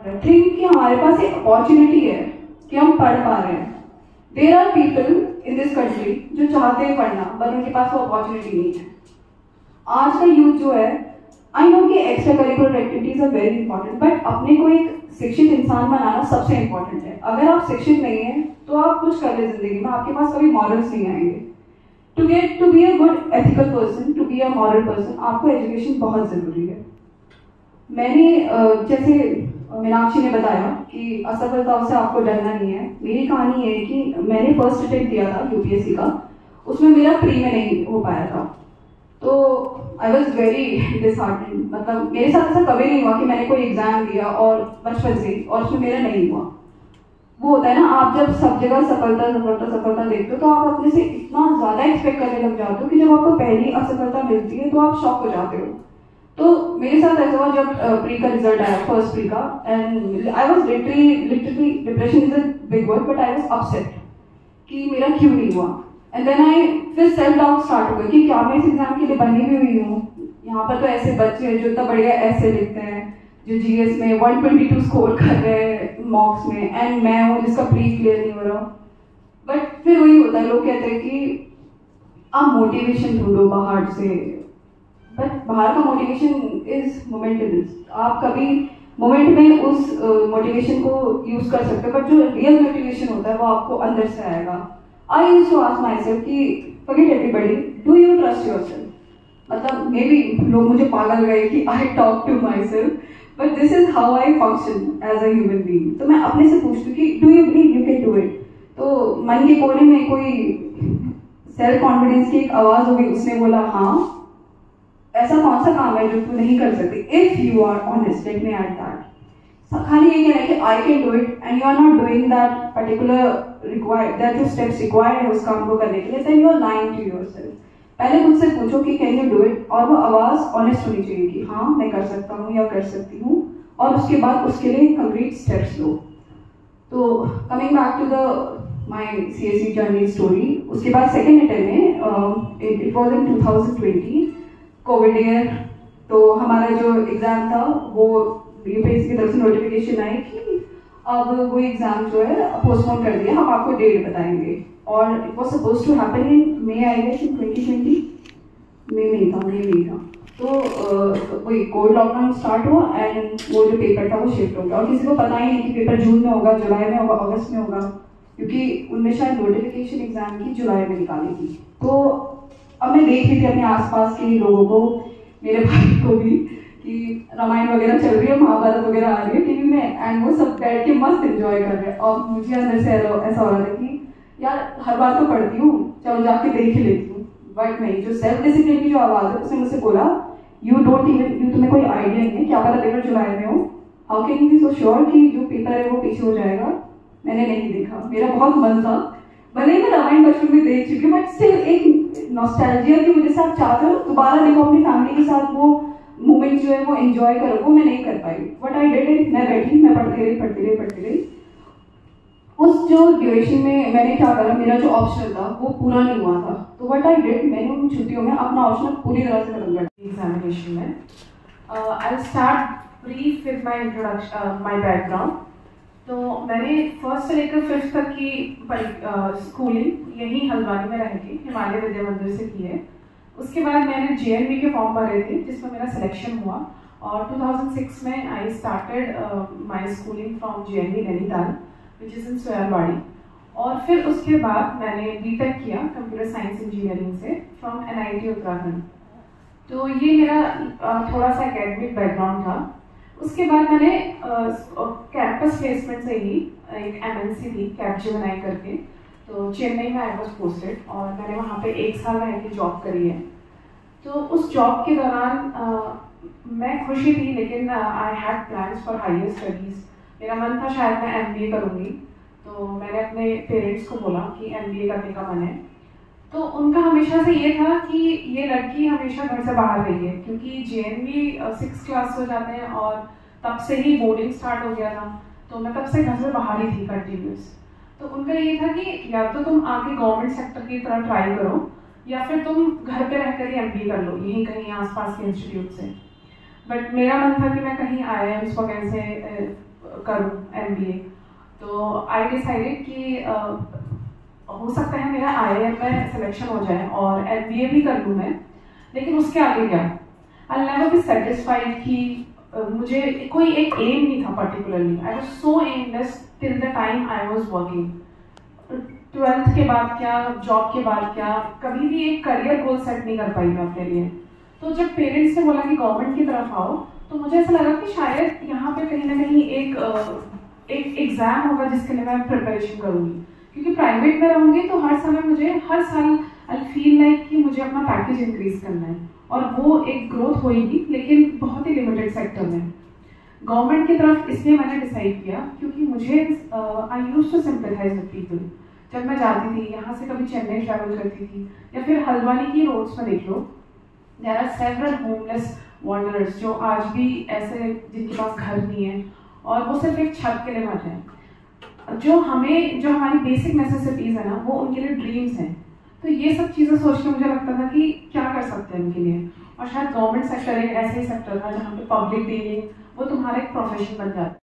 Think कि हमारे पास एक अपॉर्चुनिटी है कि हम पढ़ पा रहे हैं। There are people in this country जो चाहते हैं पढ़ना, पर उनके पास वो अपॉर्चुनिटी नहीं है। आज का यूथ जो है, आई नो कि extra curricular activities are very important, but अपने को एक शिक्षित इंसान बनाना सबसे इंपॉर्टेंट है। अगर आप शिक्षित नहीं है तो आप कुछ कर ले जिंदगी में, आपके पास कभी मॉरल्स नहीं आएंगे। To be a good ethical person, to be a moral person, आपको एजुकेशन बहुत जरूरी है। मैंने जैसे मीनाक्षी ने बताया कि असफलताओं से आपको डरना नहीं है। मेरी कहानी है कि मैंने फर्स्ट अटेम्प्ट दिया था यूपीएससी का, उसमें मेरा प्री में नहीं हो पाया था, तो आई वॉज वेरी डिसहार्टेंड। मतलब मेरे साथ ऐसा कभी नहीं हुआ कि मैंने कोई एग्जाम दिया और बचपन से और उसमें मेरा नहीं हुआ। वो होता है ना, आप जब सब जगह सफलता सफलता सफलता देखते हो तो आप अपने से इतना ज्यादा एक्सपेक्ट करने लग जाते हो कि जब आपको पहली असफलता मिलती है तो आप शॉक हो जाते हो। तो मेरे साथ ऐसा हुआ जब प्री का रिजल्ट आया, फर्स्ट प्री का, and I was literally depression is a big word, but I was upset कि मेरा क्यों नहीं हुआ। एंड देन आई फिर सेल्फ डाउट स्टार्ट हो गया कि क्या मैं इस एग्जाम के लिए बनी भी हुई हूँ। यहाँ पर तो ऐसे बच्चे हैं जो इतना बढ़िया ऐसे लिखते हैं, जो जीएस में 122 स्कोर कर रहे हैं मॉक्स में, एंड मैं हूँ जिसका प्री क्लियर नहीं हो रहा। बट फिर वही होता है, लोग कहते हैं कि आप मोटिवेशन ढूंढो बाहर से, बट बाहर का मोटिवेशन इज मोमेंटलेस। आप कभी मोमेंट में उस मोटिवेशन को यूज कर सकते हो, बट जो रियल मोटिवेशन होता है वो आपको अंदर से आएगा। I used to ask myself कि forget everybody, do you trust yourself. मतलब मे बी लोग मुझे पागल गए कि I talk to myself, but this is how I function as a human being. तो मैं अपने से पूछती हूँ कि do you believe you can do it. तो मन के कोने में कोई सेल्फ कॉन्फिडेंस की एक आवाज होगी, उसने बोला हाँ, ऐसा कौन सा काम है जो तू नहीं कर सकती। If you are honest, let me add that. खाली ये कहना है कि I can do it and you are not doing that particular required, that जो स्टेप्स रिक्वायर्ड है उस काम को करने के लिए, then you are lying to yourself. पहले खुद से पूछो कि कैन यू डू इट, और वो आवाज ऑनेस्ट होनी चाहिए कि हाँ मैं कर सकता हूँ या कर सकती हूँ, और उसके बाद उसके लिए कंक्रीट स्टेप्स लो। तो coming back to the my CSC journey story, उसके बाद सेकेंड अटेम्प्ट में it was in 2020 Covid year. तो हमारा जो एग्जाम था वो यूपीएससी की तरफ से नोटिफिकेशन आई कि अब वो एग्जाम जो है पोस्टपोन कर दिया, हम आपको डेट बताएंगे। और it was suppose to happen in May, I guess in 2020 मई में था। तो वही कोविड लॉकडाउन स्टार्ट हुआ एंड वो जो पेपर था वो शिफ्ट हो गया, और किसी को पता ही नहीं कि पेपर जून में होगा, जुलाई में होगा, अगस्त में होगा, क्योंकि उनने शायद नोटिफिकेशन एग्जाम की जुलाई में निकाली थी। तो अब मैं देख रही थी अपने आसपास के लोगों को, मेरे भाई को भी, कि रामायण वगैरह चल रही है, महाभारत वगैरह आ रही है टीवी में, एंड वो सब बैठ के मस्त एंजॉय कर रहे हैं। और मुझे अंदर से ऐसा हो रहा था कि यार हर बार तो पढ़ती हूँ, चलो जाके देख ही लेती हूँ। बट नहीं, जो सेल्फ डिसिप्लिन की जो आवाज है उसने मुझसे बोला तुम्हें कोई आइडिया नहीं है, क्या पता पेपर जुलाई में हो, how can you be so sure कि जो पेपर है वो पीछे हो जाएगा। मैंने नहीं देखा, मेरा बहुत मन था, भले ही मैं रामायण बचपन में देख चुकी हूँ, बट स्टिल एक नॉस्टैल्जिया की वजह से आप चाहते हो दोबारा देखो अपनी फैमिली के साथ, वो मोमेंट जो है वो एंजॉय करो, वो मैं नहीं कर पाई। बट आई डिड इट, मैं बैठी, मैं पढ़ती रही। उस जो ड्यूरेशन में मैंने क्या करा, मेरा जो ऑप्शनल था वो पूरा नहीं हुआ था, तो व्हाट आई डिड, मैंने उन छुट्टियों में अपना ऑप्शनल पूरी तरह से खत्म कर दिया एग्जामिनेशन में। I start brief with my introduction, my background. तो मैंने फर्स्ट से लेकर 5th तक की स्कूलिंग यहीं हल्द्वानी में रह के हिमालय विद्या मंदिर से की है। उसके बाद मैंने जेएनवी के फॉर्म भरे थे जिसमें मेरा सिलेक्शन हुआ, और 2006 में I started my schooling from JNV Nainital which is in Soyalwadi. और फिर उसके बाद मैंने बीटेक किया कंप्यूटर साइंस इंजीनियरिंग से फ्रॉम एनआईटी उत्तराखंड। तो ये मेरा थोड़ा सा एकेडमिक बैकग्राउंड था। उसके बाद मैंने कैंपस प्लेसमेंट से ही एक एमएनसी थी कैपजेमिनी करके, तो चेन्नई में आई वॉज पोस्टेड, और मैंने वहाँ पे 1 साल रह के जॉब करी है। तो उस जॉब के दौरान मैं खुशी थी, लेकिन I had plans for higher studies. मेरा मन था शायद मैं एमबीए करूँगी, तो मैंने अपने पेरेंट्स को बोला कि एमबीए करने का मन है। तो उनका हमेशा से ये था कि ये लड़की हमेशा घर से बाहर रही है, क्योंकि जेएनवी 6th क्लास हो जाते हैं और तब से ही बोर्डिंग स्टार्ट हो गया था, तो मैं तब से घर से बाहर ही थी कंटिन्यूस। तो उनका ये था कि या तो तुम आके गवर्नमेंट सेक्टर की तरह ट्राई करो, या फिर तुम घर पे रहकर ही एमबीए कर लो यहीं कहीं आसपास के इंस्टीट्यूट से। बट मेरा मन था कि मैं कहीं आईआईएम्स वगैरह से करूँ MBA। तो आई डिसाइडेड कि हो सकता है मेरा IIM में सिलेक्शन हो जाए और MBA भी कर लूँ मैं, लेकिन उसके आगे क्या, आई नेवर बी सेटिस्फाइड कि मुझे कोई एक एम नहीं था particularly. I was so aimless till the time I was working. 12th के बाद क्या, जॉब के बाद क्या, कभी भी एक करियर गोल सेट नहीं कर पाई मैं अपने लिए। तो जब पेरेंट्स ने बोला कि गवर्नमेंट की तरफ आओ, तो मुझे ऐसा लगा कि शायद यहाँ पे कहीं ना कहीं एक एग्जाम होगा जिसके लिए मैं प्रिपरेशन करूँगी, क्योंकि प्राइवेट में रहूँगी तो हर समय मुझे हर साल आई फील लाइक कि मुझे अपना पैकेज इंक्रीज करना है, और वो एक ग्रोथ होगी लेकिन बहुत ही लिमिटेड सेक्टर में। गवर्नमेंट की तरफ इसलिए मैंने डिसाइड किया क्योंकि मुझे I used to sympathize with people. जब मैं जाती थी यहाँ से, कभी चेन्नई ट्रैवल करती थी या फिर हल्द्वानी की रोड्स में देख लो, there are several homeless wanderers जो आज भी ऐसे, जिनके पास घर नहीं है और वो सिर्फ एक छत के लिए बैठे हैं। जो हमारी बेसिक नेसेसिटीज है ना, वो उनके लिए ड्रीम्स हैं। तो ये सब चीज़ें सोच के मुझे लगता था कि क्या कर सकते हैं उनके लिए, और शायद गवर्नमेंट सेक्टर एक ऐसे ही सेक्टर था जहाँ पे पब्लिक डीलिंग वो तुम्हारा एक प्रोफेशन बन जाता है।